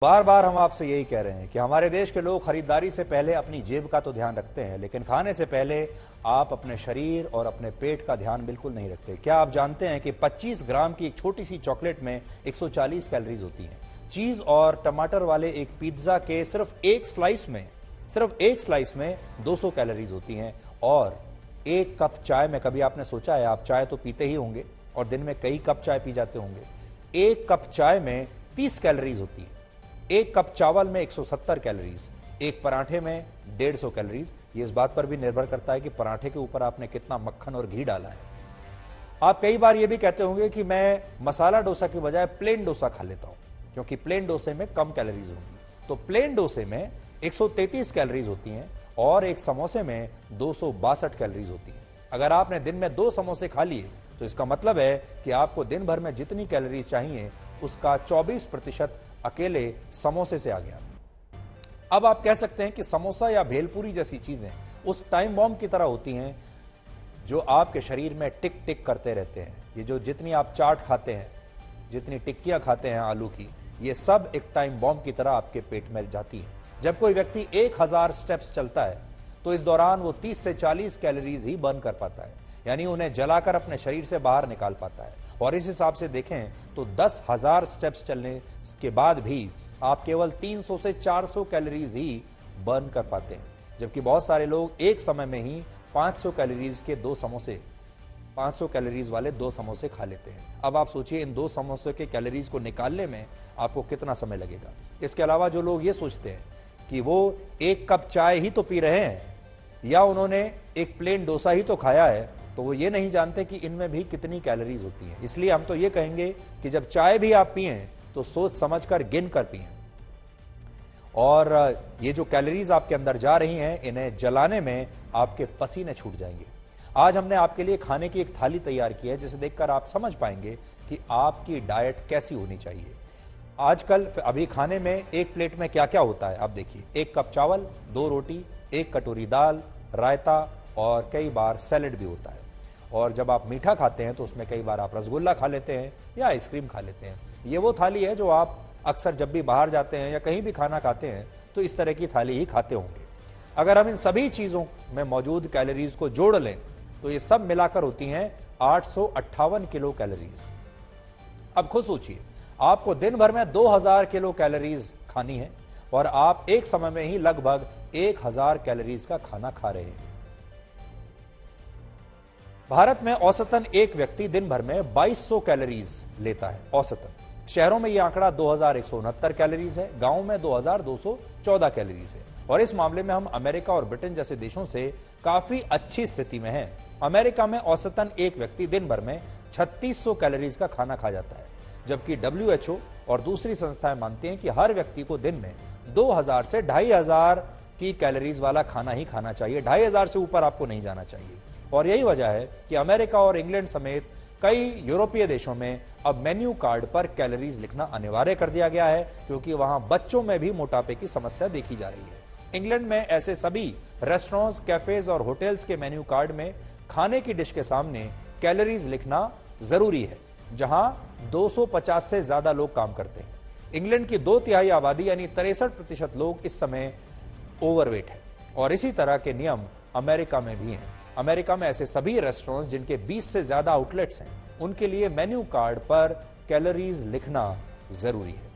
बार बार हम आपसे यही कह रहे हैं कि हमारे देश के लोग खरीदारी से पहले अपनी जेब का तो ध्यान रखते हैं, लेकिन खाने से पहले आप अपने शरीर और अपने पेट का ध्यान बिल्कुल नहीं रखते। क्या आप जानते हैं कि 25 ग्राम की एक छोटी सी चॉकलेट में 140 कैलोरीज होती हैं? चीज और टमाटर वाले एक पिज्जा के सिर्फ एक स्लाइस में 200 कैलोरीज होती हैं। और एक कप चाय में, कभी आपने सोचा है, आप चाय तो पीते ही होंगे और दिन में कई कप चाय पी जाते होंगे, एक कप चाय में 30 कैलोरीज होती है। एक कप चावल में 170 कैलोरीज, एक पराठे में 150 कैलोरीज। ये इस बात पर भी निर्भर करता है कि पराठे के ऊपर आपने कितना मक्खन और घी डाला है। आप कई बार ये भी कहते होंगे कि मैं मसाला डोसा की बजाय प्लेन डोसा खा लेता हूं क्योंकि प्लेन डोसे में कम कैलोरीज होंगी। तो प्लेन डोसे में 133 कैलोरीज होती हैं और एक समोसे में 262 कैलोरीज होती हैं। अगर आपने दिन में 2 समोसे खा लिए तो इसका मतलब है कि आपको दिन भर में जितनी कैलोरीज चाहिए उसका 24% अकेले समोसे से आ गया। अब आप कह सकते हैं कि समोसा या भेलपूरी जैसी चीजें उस टाइम बॉम्ब की तरह होती हैं जो आपके शरीर में टिक टिक करते रहते हैं। ये जो जितनी आप चाट खाते हैं, जितनी टिक्कियां खाते हैं आलू की, ये सब एक टाइम बॉम्ब की तरह आपके पेट में जाती है। जब कोई व्यक्ति 1000 स्टेप्स चलता है तो इस दौरान वो 30 से 40 कैलोरीज ही बर्न कर पाता है, यानी उन्हें जलाकर अपने शरीर से बाहर निकाल पाता है। और इस हिसाब से देखें तो 10,000 स्टेप्स चलने के बाद भी आप केवल 300 से 400 कैलोरीज ही बर्न कर पाते हैं, जबकि बहुत सारे लोग एक समय में ही 500 कैलोरीज वाले 2 समोसे खा लेते हैं। अब आप सोचिए इन 2 समोसे के कैलोरीज को निकालने में आपको कितना समय लगेगा। इसके अलावा जो लोग ये सोचते हैं कि वो 1 कप चाय ही तो पी रहे हैं या उन्होंने एक प्लेन डोसा ही तो खाया है, तो वो ये नहीं जानते कि इनमें भी कितनी कैलोरीज होती हैं। इसलिए हम तो ये कहेंगे कि जब चाय भी आप पिएं तो सोच समझकर गिन कर पिएं। और ये जो कैलोरीज आपके अंदर जा रही हैं, इन्हें जलाने में आपके पसीने छूट जाएंगे। आज हमने आपके लिए खाने की एक थाली तैयार की है जिसे देखकर आप समझ पाएंगे कि आपकी डाइट कैसी होनी चाहिए। आजकल अभी खाने में एक प्लेट में क्या क्या होता है आप देखिए। 1 कप चावल, 2 रोटी, 1 कटोरी दाल, रायता और कई बार सैलेड भी होता है। और जब आप मीठा खाते हैं तो उसमें कई बार आप रसगुल्ला खा लेते हैं या आइसक्रीम खा लेते हैं। ये वो थाली है जो आप अक्सर जब भी बाहर जाते हैं या कहीं भी खाना खाते हैं तो इस तरह की थाली ही खाते होंगे। अगर हम इन सभी चीजों में मौजूद कैलोरीज को जोड़ लें तो ये सब मिलाकर होती हैं 858 किलो कैलोरीज। अब खुद सोचिए, आपको दिन भर में 2000 किलो कैलोरीज खानी है और आप एक समय में ही लगभग 1000 कैलोरीज का खाना खा रहे हैं। भारत में औसतन एक व्यक्ति दिन भर में 2200 कैलोरीज लेता है औसतन। शहरों में यह आंकड़ा 2169 कैलोरीज है, गांव में 2214 कैलोरीज है। और इस मामले में हम अमेरिका और ब्रिटेन जैसे देशों से काफी अच्छी स्थिति में हैं। अमेरिका में औसतन एक व्यक्ति दिन भर में 3600 कैलोरीज का खाना खा जाता है, जबकि WHO और दूसरी संस्थाएं मानती हैं कि हर व्यक्ति को दिन में 2000 से 2500 की कैलोरीज वाला खाना ही खाना चाहिए। 2500 से ऊपर आपको नहीं जाना चाहिए। और यही वजह है कि अमेरिका और इंग्लैंड समेत कई यूरोपीय देशों में अब मेन्यू कार्ड पर कैलोरीज लिखना अनिवार्य कर दिया गया है, क्योंकि वहां बच्चों में भी मोटापे की समस्या देखी जा रही है। इंग्लैंड में ऐसे सभी रेस्टोरेंट्स, कैफेज और होटल्स के मेन्यू कार्ड में खाने की डिश के सामने कैलोरीज लिखना जरूरी है, जहां 250 से ज्यादा लोग काम करते हैं। इंग्लैंड की 2/3 आबादी यानी 63% लोग इस समय ओवरवेट है। और इसी तरह के नियम अमेरिका में भी हैं। अमेरिका में ऐसे सभी रेस्टोरेंट्स जिनके 20 से ज्यादा आउटलेट्स हैं, उनके लिए मेन्यू कार्ड पर कैलोरीज लिखना जरूरी है।